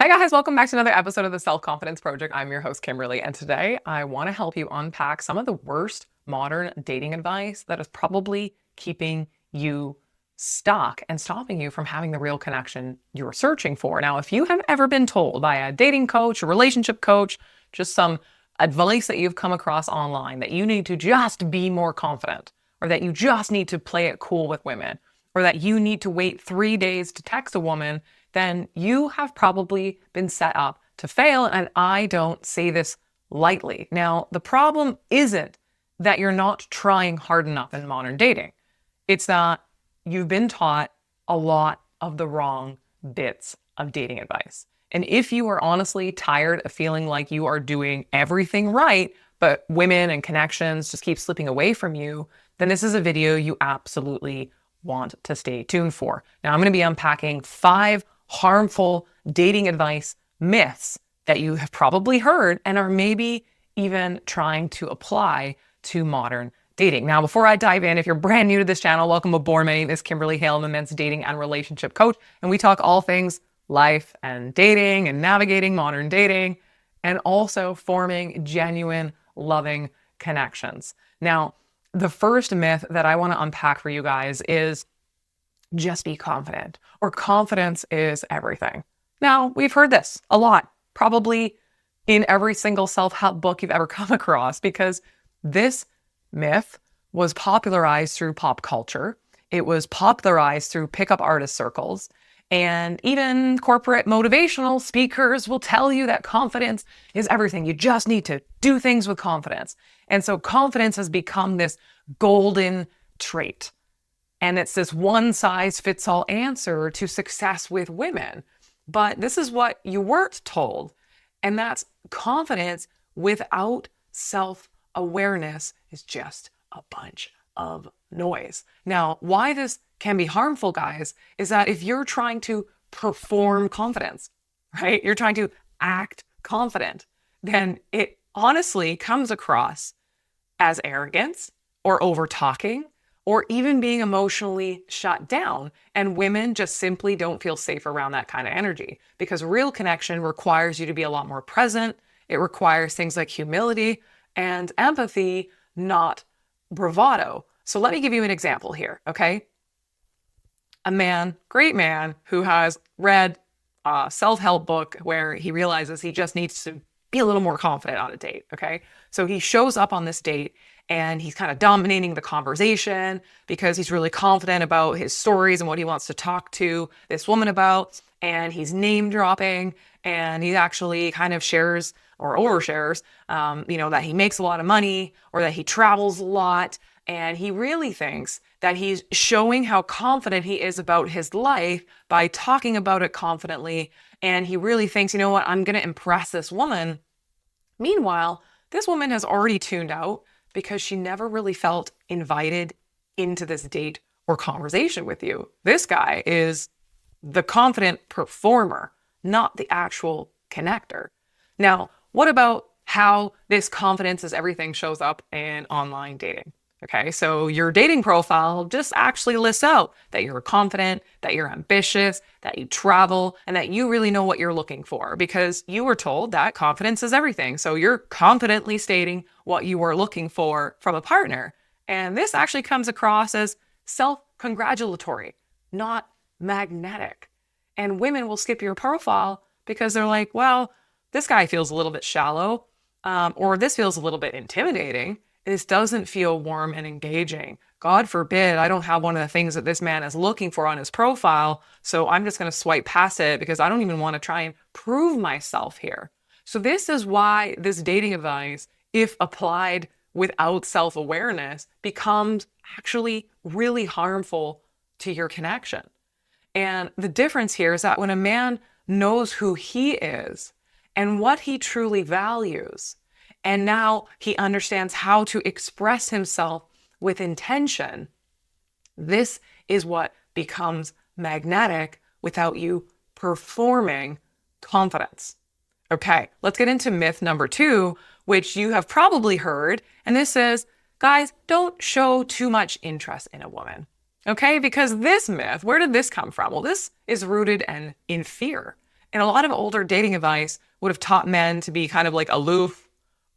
Hey guys, welcome back to another episode of the Self-Confidence Project. I'm your host, Kimberly, and today I want to help you unpack some of the worst modern dating advice that is probably keeping you stuck and stopping you from having the real connection you're searching for. Now, if you have ever been told by a dating coach, a relationship coach, just some advice that you've come across online that you need to just be more confident, or that you just need to play it cool with women, or that you need to wait 3 days to text a woman, then you have probably been set up to fail. And I don't say this lightly. Now, the problem isn't that you're not trying hard enough in modern dating. It's that you've been taught a lot of the wrong bits of dating advice. And if you are honestly tired of feeling like you are doing everything right, but women and connections just keep slipping away from you, then this is a video you absolutely want to stay tuned for. Now, I'm going to be unpacking 5 harmful dating advice myths that you have probably heard and are maybe even trying to apply to modern dating. Now, before I dive in, if you're brand new to this channel, welcome aboard. My name is Kimberly Hale. I'm a men's dating and relationship coach, and we talk all things life and dating and navigating modern dating and also forming genuine, loving connections. Now, the first myth that I want to unpack for you guys is just be confident, or confidence is everything. Now, we've heard this a lot, probably in every single self-help book you've ever come across, because this myth was popularized through pop culture. It was popularized through pickup artist circles. And even corporate motivational speakers will tell you that confidence is everything. You just need to do things with confidence. And so confidence has become this golden trait. And it's this one-size-fits-all answer to success with women. But this is what you weren't told. And that's confidence without self-awareness is just a bunch of noise. Now, why this can be harmful, guys, is that if you're trying to perform confidence, right? You're trying to act confident, then it honestly comes across as arrogance or over-talking, or even being emotionally shut down. And women just simply don't feel safe around that kind of energy, because real connection requires you to be a lot more present. It requires things like humility and empathy, not bravado. So let me give you an example here, okay? A man, great man, who has read a self-help book where he realizes he just needs to be a little more confident on a date, okay? So he shows up on this date and he's kind of dominating the conversation because he's really confident about his stories and what he wants to talk to this woman about. And he's name dropping, and he actually kind of shares or overshares, that he makes a lot of money or that he travels a lot. And he really thinks that he's showing how confident he is about his life by talking about it confidently. And he really thinks, you know what, I'm going to impress this woman. Meanwhile, this woman has already tuned out because she never really felt invited into this date or conversation with you. This guy is the confident performer, not the actual connector. Now, what about how this confidence is everything shows up in online dating? Okay, so your dating profile just actually lists out that you're confident, that you're ambitious, that you travel, and that you really know what you're looking for, because you were told that confidence is everything. So you're confidently stating what you are looking for from a partner. And this actually comes across as self-congratulatory, not magnetic. And women will skip your profile because they're like, well, this guy feels a little bit shallow, or this feels a little bit intimidating. This doesn't feel warm and engaging. God forbid I don't have one of the things that this man is looking for on his profile, so I'm just going to swipe past it because I don't even want to try and prove myself here. So this is why this dating advice, if applied without self-awareness, becomes actually really harmful to your connection. And the difference here is that when a man knows who he is and what he truly values, and now he understands how to express himself with intention, this is what becomes magnetic without you performing confidence. Okay, let's get into myth number 2, which you have probably heard. And this is, guys, don't show too much interest in a woman. Okay, because this myth, where did this come from? Well, this is rooted in fear. And a lot of older dating advice would have taught men to be kind of like aloof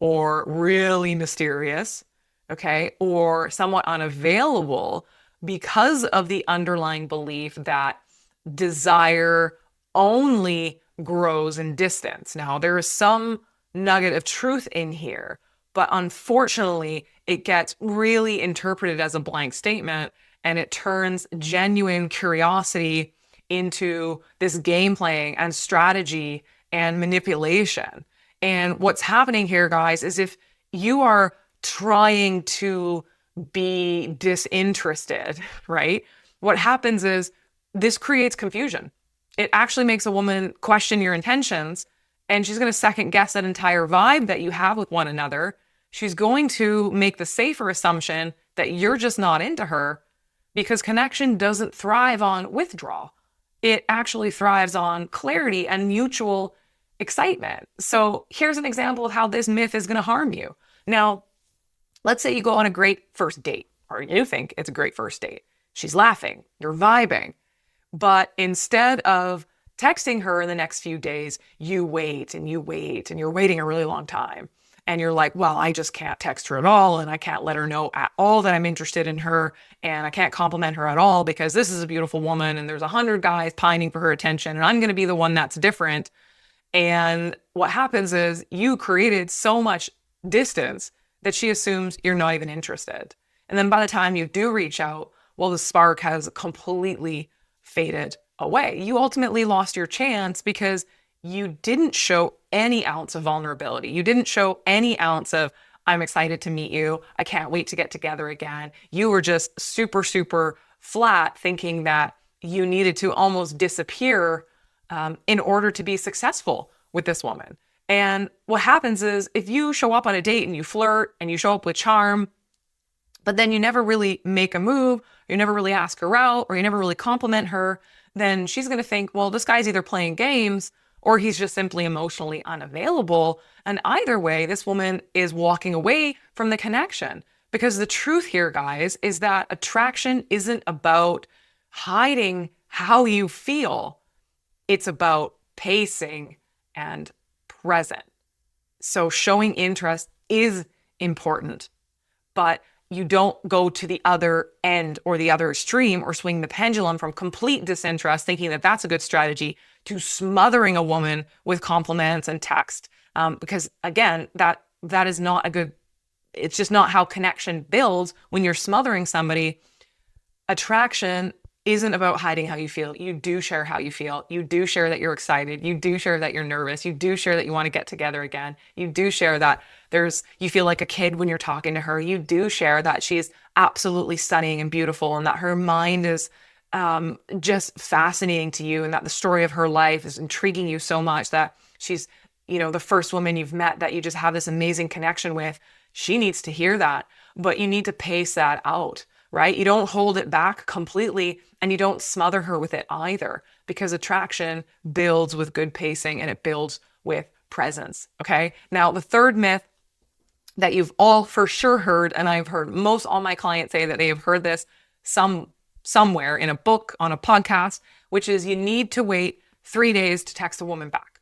or really mysterious, okay, or somewhat unavailable because of the underlying belief that desire only grows in distance. Now, there is some nugget of truth in here, but unfortunately, it gets really interpreted as a blank statement and it turns genuine curiosity into this game playing and strategy and manipulation. And what's happening here, guys, is if you are trying to be disinterested, right? What happens is this creates confusion. It actually makes a woman question your intentions, and she's going to second guess that entire vibe that you have with one another. She's going to make the safer assumption that you're just not into her, because connection doesn't thrive on withdrawal. It actually thrives on clarity and mutual excitement. So here's an example of how this myth is going to harm you. Now, let's say you go on a great first date, or you think it's a great first date. She's laughing, you're vibing, but instead of texting her in the next few days, you wait and you wait and you're waiting a really long time. And you're like, well, I just can't text her at all. And I can't let her know at all that I'm interested in her. And I can't compliment her at all because this is a beautiful woman and there's 100 guys pining for her attention. And I'm going to be the one that's different. And what happens is you created so much distance that she assumes you're not even interested. And then by the time you do reach out, well, the spark has completely faded away. You ultimately lost your chance because you didn't show any ounce of vulnerability. You didn't show any ounce of, I'm excited to meet you. I can't wait to get together again. You were just super, super flat, thinking that you needed to almost disappear in order to be successful with this woman. And what happens is if you show up on a date and you flirt and you show up with charm, but then you never really make a move, you never really ask her out, or you never really compliment her, then she's going to think, well, this guy's either playing games or he's just simply emotionally unavailable. And either way, this woman is walking away from the connection. Because the truth here, guys, is that attraction isn't about hiding how you feel. It's about pacing and present. So showing interest is important, but you don't go to the other end or the other extreme or swing the pendulum from complete disinterest, thinking that that's a good strategy, to smothering a woman with compliments and text. Because again, that is not a good, it's just not how connection builds. When you're smothering somebody, attraction isn't about hiding how you feel. You do share how you feel. You do share that you're excited. You do share that you're nervous. You do share that you want to get together again. You do share that you feel like a kid when you're talking to her. You do share that she's absolutely stunning and beautiful and that her mind is just fascinating to you and that the story of her life is intriguing you so much that she's, the first woman you've met that you just have this amazing connection with. She needs to hear that, but you need to pace that out. Right? You don't hold it back completely and you don't smother her with it either, because attraction builds with good pacing and it builds with presence. Okay. Now, the third myth that you've all for sure heard, and I've heard most all my clients say that they have heard this somewhere in a book, on a podcast, which is you need to wait 3 days to text a woman back.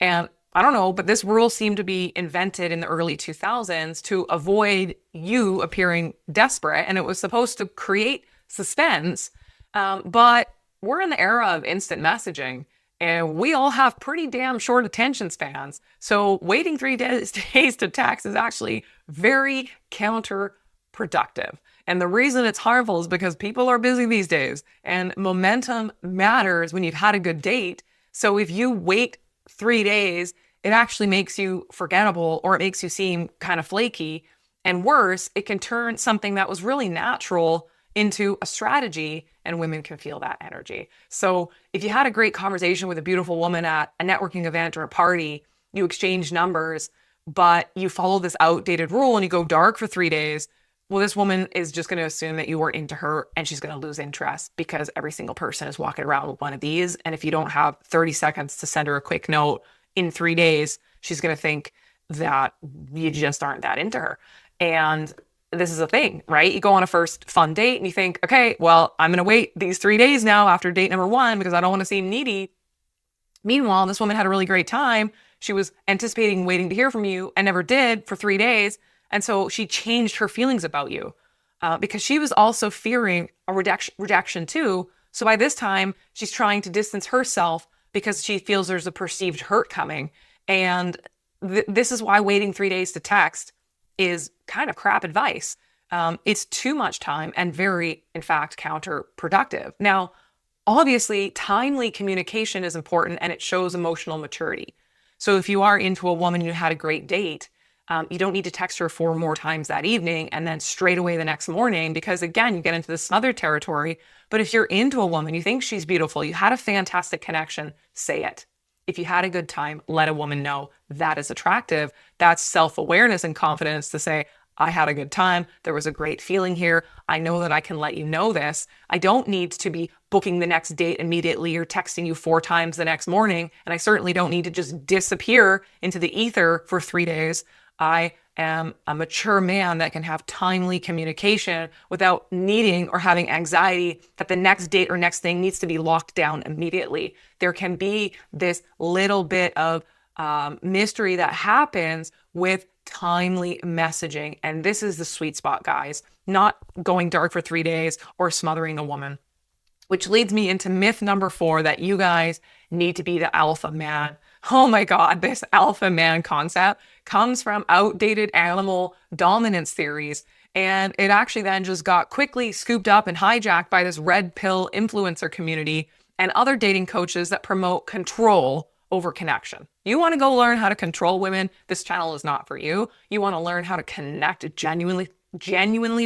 And I don't know, but this rule seemed to be invented in the early 2000s to avoid you appearing desperate. And it was supposed to create suspense. But we're in the era of instant messaging and we all have pretty damn short attention spans. So waiting 3 days to text is actually very counterproductive. And the reason it's harmful is because people are busy these days and momentum matters when you've had a good date. So if you wait 3 days, it actually makes you forgettable or it makes you seem kind of flaky. And worse, it can turn something that was really natural into a strategy, and women can feel that energy. So if you had a great conversation with a beautiful woman at a networking event or a party, you exchange numbers, but you follow this outdated rule and you go dark for 3 days, well, this woman is just going to assume that you were into her and she's going to lose interest because every single person is walking around with one of these. And if you don't have 30 seconds to send her a quick note in 3 days, she's going to think that you just aren't that into her. And this is a thing, right? You go on a first fun date and you think, okay, well, I'm going to wait these 3 days now after date number 1 because I don't want to seem needy. Meanwhile, this woman had a really great time. She was anticipating waiting to hear from you and never did for 3 days. And so she changed her feelings about you because she was also fearing a rejection too. So by this time, she's trying to distance herself because she feels there's a perceived hurt coming. And this is why waiting 3 days to text is kind of crap advice. It's too much time and very, in fact, counterproductive. Now, obviously, timely communication is important and it shows emotional maturity. So if you are into a woman and you had a great date, you don't need to text her 4 more times that evening and then straight away the next morning, because again, you get into this other territory. But if you're into a woman, you think she's beautiful, you had a fantastic connection, say it. If you had a good time, let a woman know that is attractive. That's self-awareness and confidence to say, I had a good time. There was a great feeling here. I know that I can let you know this. I don't need to be booking the next date immediately or texting you 4 times the next morning. And I certainly don't need to just disappear into the ether for 3 days. I am a mature man that can have timely communication without needing or having anxiety that the next date or next thing needs to be locked down immediately. There can be this little bit of mystery that happens with timely messaging. And this is the sweet spot, guys, not going dark for 3 days or smothering a woman, which leads me into myth number 4, that you guys need to be the alpha man. Oh my God, this alpha man concept comes from outdated animal dominance theories. And it actually then just got quickly scooped up and hijacked by this red pill influencer community and other dating coaches that promote control over connection. You want to go learn how to control women? This channel is not for you. You want to learn how to connect genuinely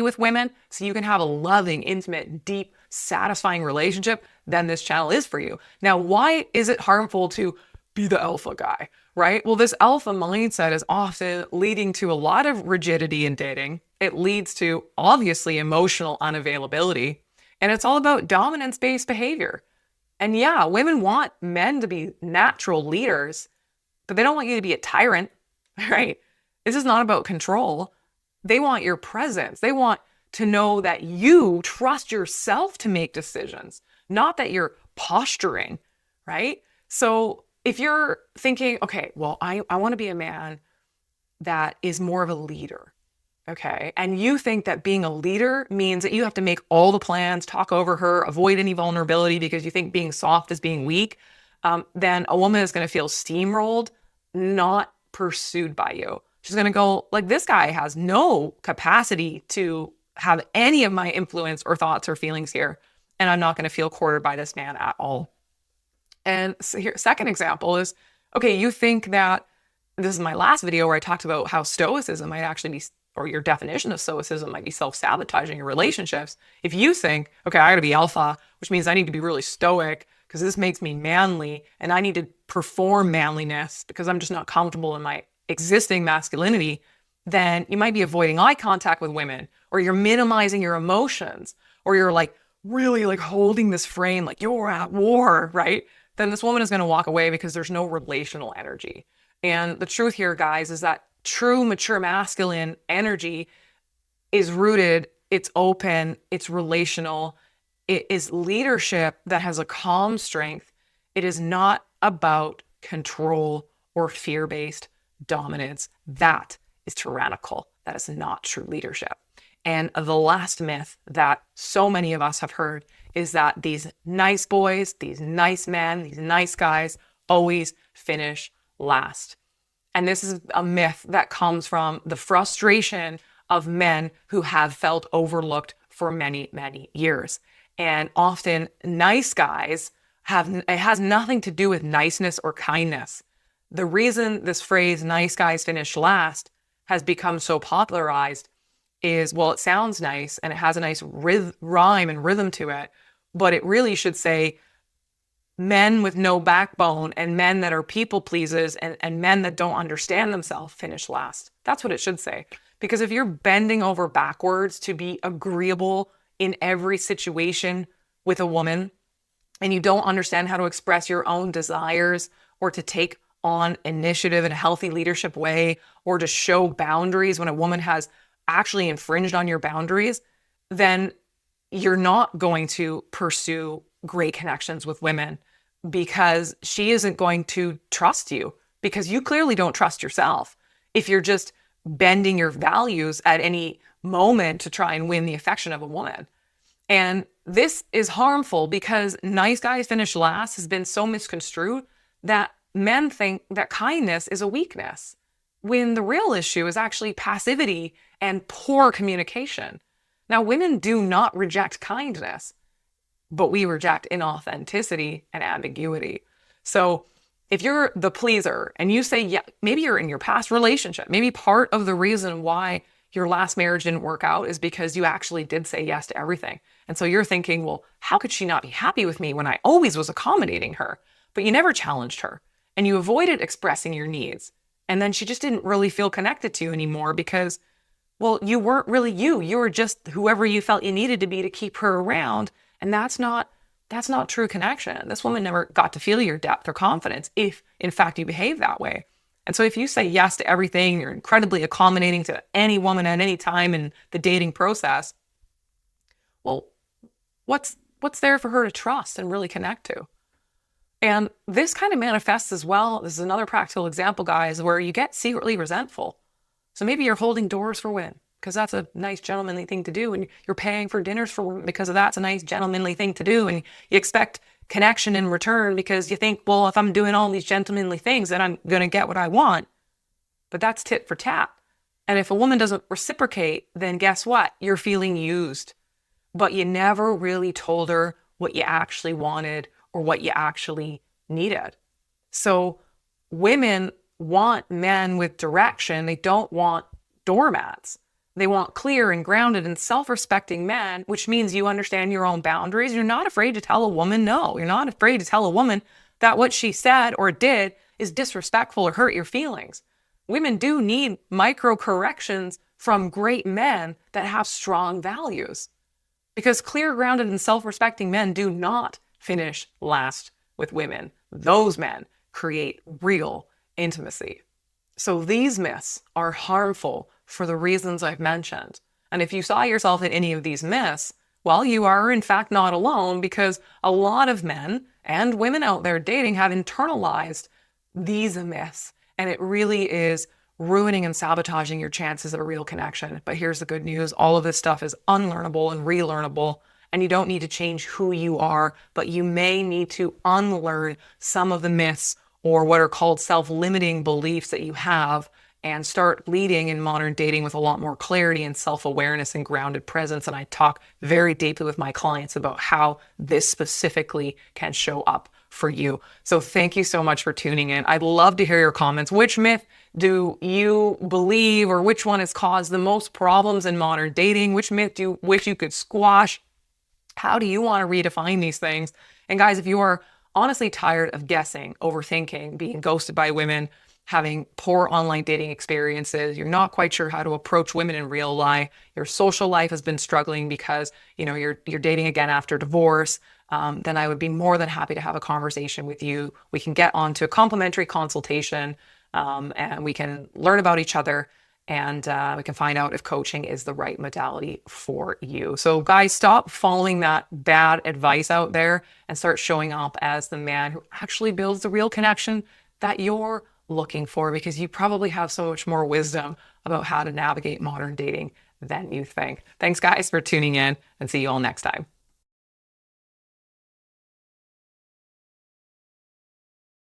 with women so you can have a loving, intimate, deep, satisfying relationship? Then this channel is for you. Now, why is it harmful to be the alpha guy, right? Well, this alpha mindset is often leading to a lot of rigidity in dating. It leads to obviously emotional unavailability, and it's all about dominance-based behavior. And yeah, women want men to be natural leaders, but they don't want you to be a tyrant, right? This is not about control. They want your presence. They want to know that you trust yourself to make decisions, not that you're posturing, right? So if you're thinking, okay, well, I want to be a man that is more of a leader, okay? And you think that being a leader means that you have to make all the plans, talk over her, avoid any vulnerability because you think being soft is being weak, then a woman is going to feel steamrolled, not pursued by you. She's going to go, like, this guy has no capacity to have any of my influence or thoughts or feelings here, and I'm not going to feel courted by this man at all. And so here, second example is, okay, you think that, this is my last video where I talked about how stoicism might actually be, or your definition of stoicism might be self-sabotaging your relationships. If you think, okay, I gotta be alpha, which means I need to be really stoic because this makes me manly and I need to perform manliness because I'm just not comfortable in my existing masculinity, then you might be avoiding eye contact with women, or you're minimizing your emotions, or you're like really like holding this frame like you're at war, right? Then this woman is going to walk away because there's no relational energy. And the truth here, guys, is that true mature masculine energy is rooted, it's open, it's relational, it is leadership that has a calm strength. It is not about control or fear-based dominance. That is tyrannical. That is not true leadership. And the last myth that so many of us have heard is that these nice boys, these nice men, these nice guys always finish last. And this is a myth that comes from the frustration of men who have felt overlooked for many, many years. And often nice guys it has nothing to do with niceness or kindness. The reason this phrase, nice guys finish last, has become so popularized is, well, it sounds nice and it has a nice rhyme and rhythm to it, but it really should say men with no backbone and men that are people pleasers and men that don't understand themselves finish last. That's what it should say. Because if you're bending over backwards to be agreeable in every situation with a woman and you don't understand how to express your own desires or to take on initiative in a healthy leadership way or to show boundaries when a woman has actually infringed on your boundaries, then you're not going to pursue great connections with women because she isn't going to trust you, because you clearly don't trust yourself if you're just bending your values at any moment to try and win the affection of a woman. And this is harmful because nice guys finish last has been so misconstrued that men think that kindness is a weakness, when the real issue is actually passivity and poor communication. Now, women do not reject kindness, but we reject inauthenticity and ambiguity. So if you're the pleaser and you say, yeah, maybe you're in your past relationship, maybe part of the reason why your last marriage didn't work out is because you actually did say yes to everything. And so you're thinking, well, how could she not be happy with me when I always was accommodating her? But you never challenged her and you avoided expressing your needs. And then she just didn't really feel connected to you anymore because, well, you weren't really you. You were just whoever you felt you needed to be to keep her around. And that's not true connection. This woman never got to feel your depth or confidence if, in fact, you behave that way. And so if you say yes to everything, you're incredibly accommodating to any woman at any time in the dating process, well, what's there for her to trust and really connect to? And this kind of manifests as well. This is another practical example, guys, where you get secretly resentful. So maybe you're holding doors for women because that's a nice gentlemanly thing to do. And you're paying for dinners for women because that's a nice gentlemanly thing to do. And you expect connection in return because you think, well, if I'm doing all these gentlemanly things, then I'm going to get what I want. But that's tit for tat. And if a woman doesn't reciprocate, then guess what? You're feeling used. But you never really told her what you actually wanted or what you actually needed. So women want men with direction. They don't want doormats. They want clear and grounded and self-respecting men, which means you understand your own boundaries. You're not afraid to tell a woman no. You're not afraid to tell a woman that what she said or did is disrespectful or hurt your feelings. Women do need micro corrections from great men that have strong values, because clear, grounded, and self-respecting men do not finish last with women. Those men create real intimacy. So these myths are harmful for the reasons I've mentioned. And if you saw yourself in any of these myths, well, you are in fact not alone, because a lot of men and women out there dating have internalized these myths. And it really is ruining and sabotaging your chances of a real connection. But here's the good news. All of this stuff is unlearnable and relearnable. And you don't need to change who you are, but you may need to unlearn some of the myths or what are called self-limiting beliefs that you have, and start leading in modern dating with a lot more clarity and self-awareness and grounded presence. And I talk very deeply with my clients about how this specifically can show up for you. So thank you so much for tuning in. I'd love to hear your comments. Which myth do you believe, or which one has caused the most problems in modern dating? Which myth do you wish you could squash? How do you want to redefine these things? And guys, if you are honestly tired of guessing, overthinking, being ghosted by women, having poor online dating experiences, you're not quite sure how to approach women in real life, your social life has been struggling because you're dating again after divorce, then I would be more than happy to have a conversation with you. We can get onto a complimentary consultation, and we can learn about each other, and we can find out if coaching is the right modality for you. So guys, stop following that bad advice out there and start showing up as the man who actually builds the real connection that you're looking for, because you probably have so much more wisdom about how to navigate modern dating than you think. Thanks guys for tuning in, and see you all next time.